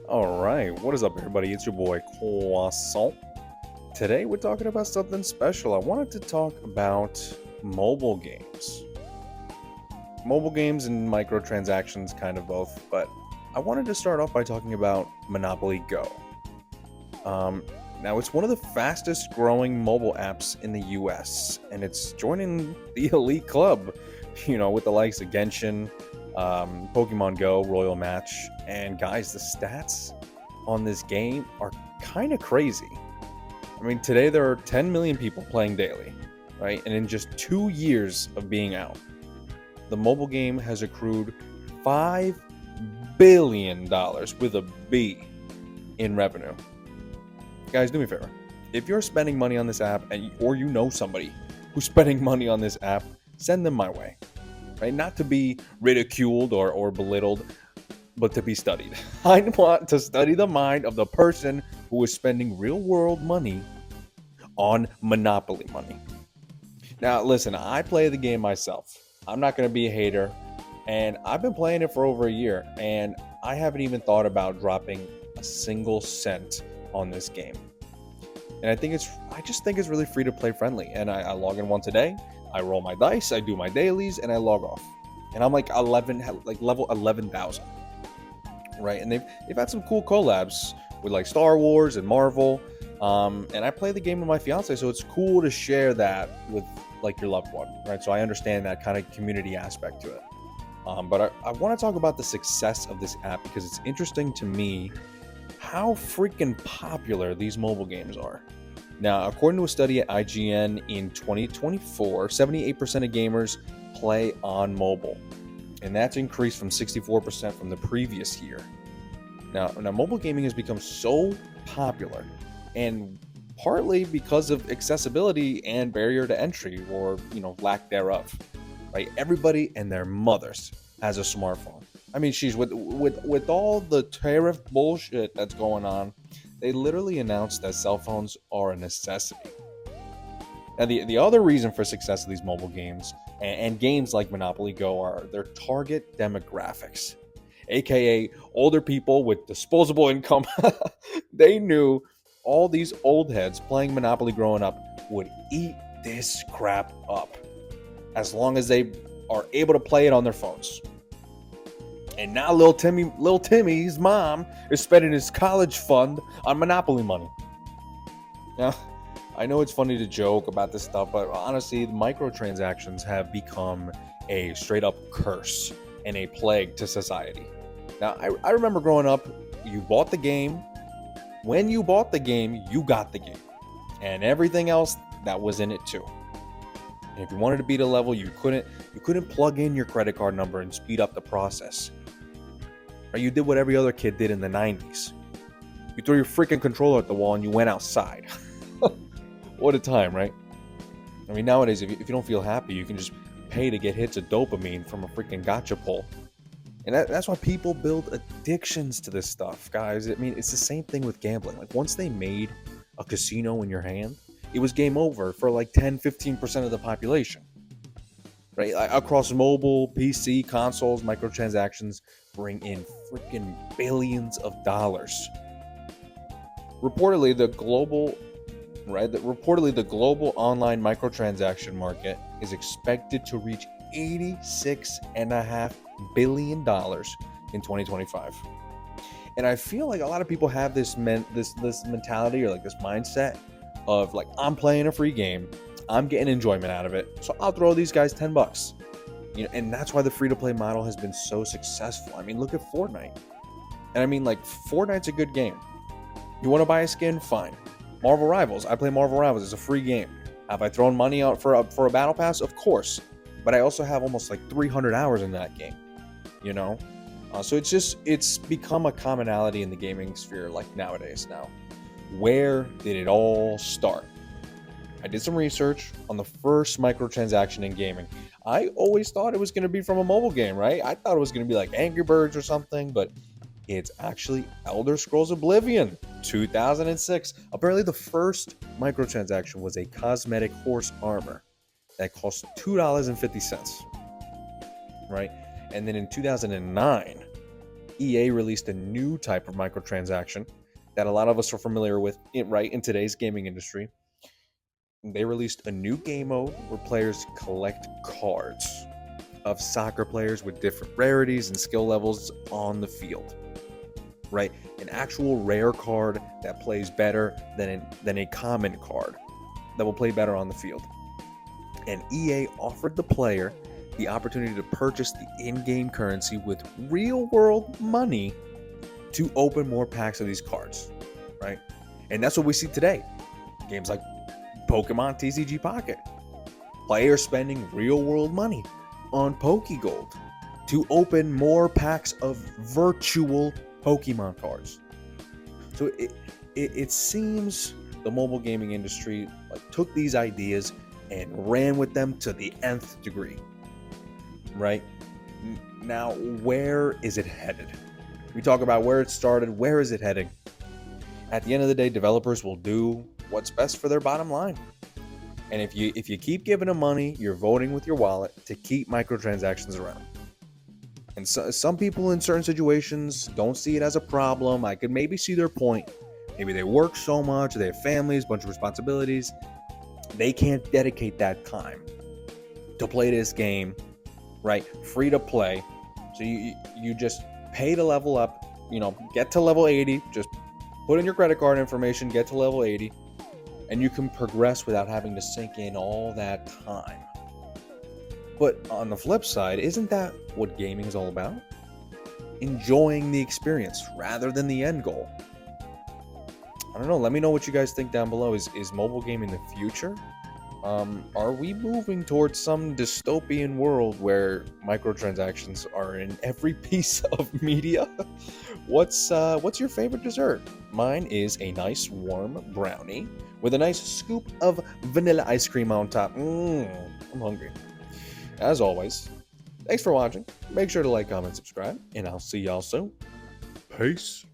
All right, what is up, everybody? It's your boy Croissant. Today, we're talking about something special. I wanted to talk about mobile games. Mobile games and microtransactions, kind of both, but I wanted to start off by talking about Monopoly Go. Um, Now, it's one of the fastest growing mobile apps in the US, and it's joining the elite club, with the likes of Genshin, Pokemon Go, Royal Match, and guys, the stats on this game are kind of crazy. I mean, today there are 10 million people playing daily, right? And in just 2 years of being out, the mobile game has accrued $5 billion with a B in revenue. Guys, do me a favor. If you're spending money on this app, or you know somebody who's spending money on this app, send them my way, right? Not to be ridiculed or belittled, but to be studied. I want to study the mind of the person who is spending real world money on Monopoly money. Now, listen, I play the game myself. I'm not going to be a hater, and I've been playing it for over a year, and I haven't even thought about dropping a single cent on this game. And I just think it's really free to play friendly. And I log in once a day, I roll my dice, I do my dailies, and I log off. And I'm like level 11,000. Right? And they've had some cool collabs with like Star Wars and Marvel. And I play the game with my fiance, so it's cool to share that with like your loved one, right? So I understand that kind of community aspect to it. But I want to talk about the success of this app because it's interesting to me how freaking popular these mobile games are. Now, according to a study at IGN in 2024, 78% of gamers play on mobile, and that's increased from 64% from the previous year. Now, mobile gaming has become so popular, and partly because of accessibility and barrier to entry, or lack thereof. Right? Everybody and their mothers has a smartphone. I mean, with all the tariff bullshit that's going on, they literally announced that cell phones are a necessity. Now, the other reason for success of these mobile games and games like Monopoly Go are their target demographics, aka older people with disposable income. They knew all these old heads playing Monopoly growing up would eat this crap up as long as they are able to play it on their phones. And now little Timmy's mom is spending his college fund on Monopoly money. Now, I know it's funny to joke about this stuff, but honestly, the microtransactions have become a straight up curse and a plague to society. Now, I remember growing up, you bought the game. When you bought the game, you got the game. And everything else that was in it too. And if you wanted to beat a level, you couldn't plug in your credit card number and speed up the process. Or you did what every other kid did in the 90s. You threw your freaking controller at the wall and you went outside. What a time, right? I mean, nowadays, if you don't feel happy, you can just pay to get hits of dopamine from a freaking gacha pull. And that's why people build addictions to this stuff, guys. I mean, it's the same thing with gambling. Like, once they made a casino in your hand, it was game over for like 10-15% of the population. Right? Across mobile, PC, consoles, microtransactions bring in freaking billions of dollars. Reportedly, the global online microtransaction market is expected to reach $86.5 billion in 2025. And I feel like a lot of people have this mentality or like this mindset of like, I'm playing a free game, I'm getting enjoyment out of it, so I'll throw these guys $10. And that's why the free-to-play model has been so successful. I mean, look at Fortnite. And I mean, like, Fortnite's a good game. You want to buy a skin? Fine. Marvel Rivals. I play Marvel Rivals. It's a free game. Have I thrown money out for a battle pass? Of course. But I also have almost like 300 hours in that game. So it's become a commonality in the gaming sphere like nowadays now. Where did it all start? I did some research on the first microtransaction in gaming. I always thought it was going to be from a mobile game, right? I thought it was going to be like Angry Birds or something, but it's actually Elder Scrolls Oblivion, 2006. Apparently, the first microtransaction was a cosmetic horse armor that cost $2.50, right? And then in 2009, EA released a new type of microtransaction that a lot of us are familiar with, right, in today's gaming industry. They released a new game mode where players collect cards of soccer players with different rarities and skill levels on the field, right? An actual rare card that plays better than a common card that will play better on the field. And EA offered the player the opportunity to purchase the in-game currency with real-world money to open more packs of these cards, right? And that's what we see today. Games like Pokemon TCG Pocket. Players spending real-world money on Pokegold to open more packs of virtual Pokemon cards. So it seems the mobile gaming industry took these ideas and ran with them to the nth degree, right? Now, where is it headed? We talk about where it started. Where is it heading? At the end of the day, developers will do what's best for their bottom line. And if you keep giving them money, you're voting with your wallet to keep microtransactions around. And so, some people in certain situations don't see it as a problem. I could maybe see their point. Maybe they work so much, they have families, a bunch of responsibilities. They can't dedicate that time to play this game, right? Free to play. So you just pay to level up, get to level 80, just put in your credit card information, get to level 80, and you can progress without having to sink in all that time. But on the flip side, isn't that what gaming is all about? Enjoying the experience rather than the end goal. I don't know. Let me know what you guys think down below. Is mobile gaming the future? Are we moving towards some dystopian world where microtransactions are in every piece of media? What's your favorite dessert? Mine is a nice warm brownie with a nice scoop of vanilla ice cream on top. I'm hungry. As always, thanks for watching. Make sure to like, comment, subscribe, and I'll see y'all soon. Peace.